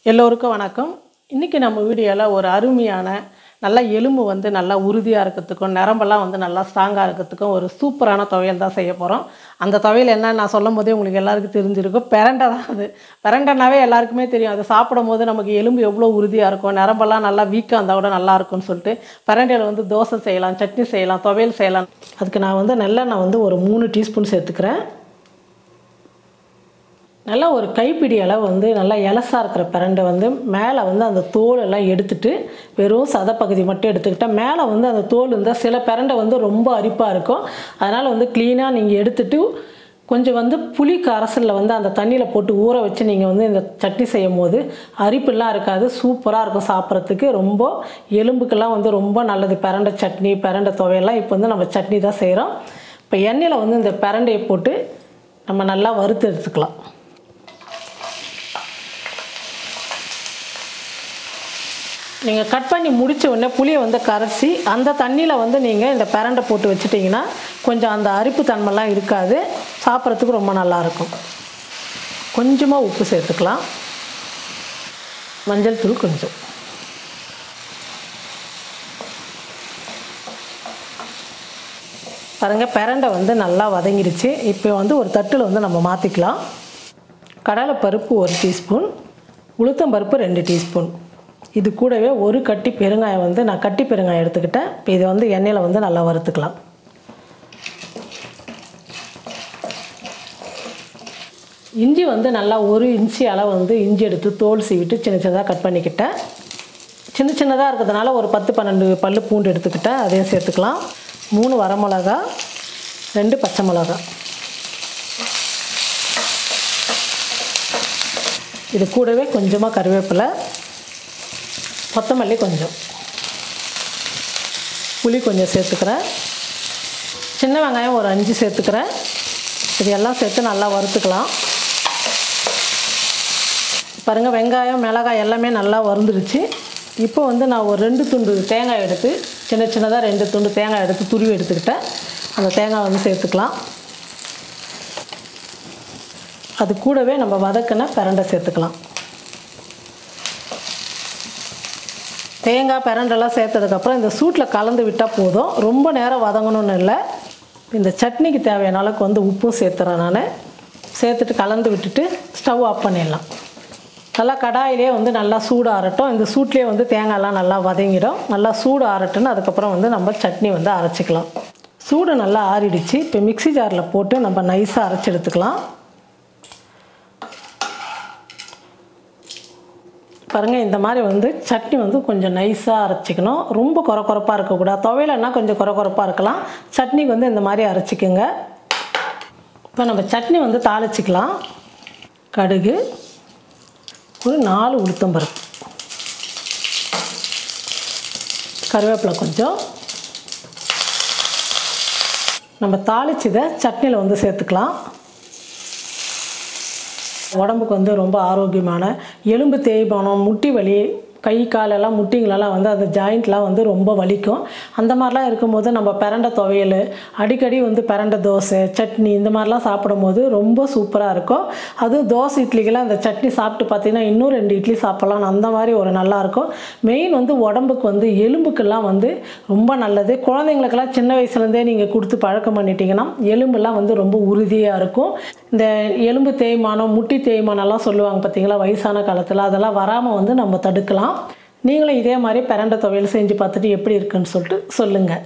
எல்லோருக்கும் வணக்கம். இன்றைக்கி நம்ம வீடியோவில் ஒரு அருமையான நல்லா எலும்பு வந்து நல்லா உறுதியாக இருக்கிறதுக்கும் நரம்பெல்லாம் வந்து நல்லா ஸ்ட்ராங்காக இருக்கிறதுக்கும் ஒரு சூப்பரான துவையல் தான் செய்ய போகிறோம். அந்த துவையல் என்ன நான் சொல்லும் போதே உங்களுக்கு எல்லாருக்கும் தெரிஞ்சிருக்கும். பிரண்டை தான் அது. பிரண்டைனாவே எல்லாருக்குமே தெரியும். அது சாப்பிடும் போது நமக்கு எலும்பு எவ்வளோ உறுதியாக இருக்கும், நரம்பெல்லாம் நல்லா வீக்காக இருந்தால் கூட நல்லா இருக்கும்னு சொல்லிட்டு பிரண்டையில் வந்து தோசை செய்யலாம், சட்னி செய்யலாம், துவையல் செய்யலாம். அதுக்கு நான் வந்து நல்லெண்ணெய் வந்து ஒரு 3 டீஸ்பூன் சேர்த்துக்கிறேன். நல்லா ஒரு கைப்பிடி அளவு வந்து நல்லா இலசாக இருக்கிற பிரண்டை வந்து மேலே வந்து அந்த தோல் எல்லாம் எடுத்துட்டு வெறும் சதைப்பகுதி மட்டும் எடுத்துக்கிட்டால் மேலே வந்து அந்த தோல் இருந்தால் சில பிரண்டை வந்து ரொம்ப அரிப்பாக இருக்கும். அதனால் வந்து க்ளீனாக நீங்கள் எடுத்துட்டு கொஞ்சம் வந்து புளி கரைசலில் வந்து அந்த தண்ணியில் போட்டு ஊற வச்சு நீங்கள் வந்து இந்த சட்னி செய்யும் போது அரிப்பெல்லாம் இருக்காது, சூப்பராக இருக்கும் சாப்பிட்றதுக்கு. ரொம்ப எலும்புக்கெல்லாம் வந்து ரொம்ப நல்லது பிரண்டை சட்னி, பிரண்டை துவையெல்லாம். இப்போ வந்து நம்ம சட்னி தான் செய்கிறோம். இப்போ எண்ணெயில் வந்து இந்த பிரண்டையை போட்டு நம்ம நல்லா வறுத்து எடுத்துக்கலாம். நீங்கள் கட் பண்ணி முடித்த உடனே புளியை வந்து கரைச்சி அந்த தண்ணியில் வந்து நீங்கள் இந்த பிரண்டை போட்டு வச்சுட்டிங்கன்னா கொஞ்சம் அந்த அரிப்பு தன்மைலாம் இருக்காது, சாப்பிட்றதுக்கு ரொம்ப நல்லாயிருக்கும். கொஞ்சமாக உப்பு சேர்த்துக்கலாம், மஞ்சள் தூள் கொஞ்சம். பாருங்கள், பிரண்டை வந்து நல்லா வதங்கிடுச்சு. இப்போ வந்து ஒரு தட்டில் வந்து நம்ம மாற்றிக்கலாம். கடலைப்பருப்பு 1 டீஸ்பூன், உளுத்தம்பருப்பு 2 டீஸ்பூன், இது கூடவே ஒரு கட்டி பெருங்காயம் வந்து நான் கட்டி பெருங்காயம் எடுத்துக்கிட்டேன். இப்போ இதை வந்து எண்ணெயில் வந்து நல்லா வறுத்துக்கலாம். இஞ்சி வந்து நல்லா 1 இன்ச்சு அளவு வந்து இஞ்சி எடுத்து தோல் சீவிட்டு சின்ன சின்னதாக கட் பண்ணிக்கிட்டேன். சின்ன சின்னதாக இருக்கிறதுனால ஒரு 10-12 பல்லு பூண்டு எடுத்துக்கிட்டேன், அதையும் சேர்த்துக்கலாம். 3 வரமிளகா, 2 பச்சை மிளகா. இது கூடவே கொஞ்சமாக கருவேப்பிலை, கொத்தமல்லி கொஞ்சம், புளி கொஞ்சம் சேர்த்துக்கிறேன். சின்ன வெங்காயம் ஒரு 5 சேர்த்துக்கிறேன். இது எல்லாம் சேர்த்து நல்லா வறுத்துக்கலாம். பாருங்கள், வெங்காயம் மிளகாய் எல்லாமே நல்லா வறுந்துருச்சு. இப்போ வந்து நான் ஒரு 2 துண்டு தேங்காய் எடுத்து சின்ன சின்னதாக 2 துண்டு தேங்காய் எடுத்து துருவி எடுத்துக்கிட்டேன். அந்த தேங்காய் வந்து சேர்த்துக்கலாம். அது கூடவே நம்ம வதக்கின பிரண்டை சேர்த்துக்கலாம். தேங்காய் பிரண்டெல்லாம் சேர்த்ததுக்கப்புறம் இந்த சூட்டில் கலந்து விட்டால் போதும், ரொம்ப நேரம் வதங்கணும்னு இல்லை. இந்த சட்னிக்கு தேவையான அளவுக்கு வந்து உப்பும் சேர்த்துறேன் நான். சேர்த்துட்டு கலந்து விட்டுட்டு ஸ்டவ் ஆஃப் பண்ணிடலாம். நல்லா கடாயிலே வந்து நல்லா சூடு ஆறட்டும். இந்த சூட்லேயே வந்து தேங்காயெல்லாம் நல்லா வதங்கிடும். நல்லா சூடு ஆறட்டுன்னு அதுக்கப்புறம் வந்து நம்ம சட்னி வந்து அரைச்சிக்கலாம். சூடு நல்லா ஆறிடுச்சு. இப்போ மிக்ஸி ஜாரில் போட்டு நம்ம நைஸாக அரைச்சி எடுத்துக்கலாம். பாருங்கள், இந்த மாதிரி வந்து சட்னி வந்து கொஞ்சம் நைஸாக அரைச்சிக்கணும். ரொம்ப கொரப்பாக இருக்கக்கூடாது. துவையலைன்னா கொஞ்சம் கொரப்பாக இருக்கலாம், சட்னிக்கு வந்து இந்த மாதிரி அரைச்சிக்கோங்க. இப்போ நம்ம சட்னி வந்து தாளிச்சிக்கலாம். கடுகு, ஒரு 4 உளுத்தம்பருப்பு, கருவேப்பிலை கொஞ்சம். நம்ம தாளிச்சதை சட்னியில் வந்து சேர்த்துக்கலாம். உடம்புக்கு வந்து ரொம்ப ஆரோக்கியமான எலும்பு தேய்மானம், முட்டி வலி, கை காலெல்லாம் முட்டிங்களெல்லாம் வந்து அந்த ஜாயிண்ட்லாம் வந்து ரொம்ப வலிக்கும். அந்த மாதிரிலாம் இருக்கும்போது நம்ம பிரண்டை துவையல், அடிக்கடி வந்து பிரண்டை தோசை, சட்னி இந்த மாதிரிலாம் சாப்பிடும்போது ரொம்ப சூப்பராக இருக்கும். அதுவும் தோசை இட்லிக்கெல்லாம் அந்த சட்னி சாப்பிட்டு பார்த்தீங்கன்னா இன்னும் 2 இட்லி சாப்பிட்லாம். அந்த மாதிரி ஒரு நல்லாயிருக்கும். மெயின் வந்து உடம்புக்கு வந்து எலும்புக்கெல்லாம் வந்து ரொம்ப நல்லது. குழந்தைங்களுக்கெல்லாம் சின்ன வயசுலேருந்தே நீங்கள் கொடுத்து பழக்கம் பண்ணிட்டீங்கன்னா எலும்பெல்லாம் வந்து ரொம்ப உறுதியாக இருக்கும். இந்த எலும்பு தேய்மானம், முட்டி தேய்மானம்லாம் சொல்லுவாங்க பார்த்தீங்களா வயசான காலத்தில், அதெல்லாம் வராமல் வந்து நம்ம தடுக்கலாம். நீங்களும் இதே மாதிரி பிரண்டை துவையல் செஞ்சு பார்த்துட்டு எப்படி இருக்குன்னு சொல்லிட்டு சொல்லுங்கள்.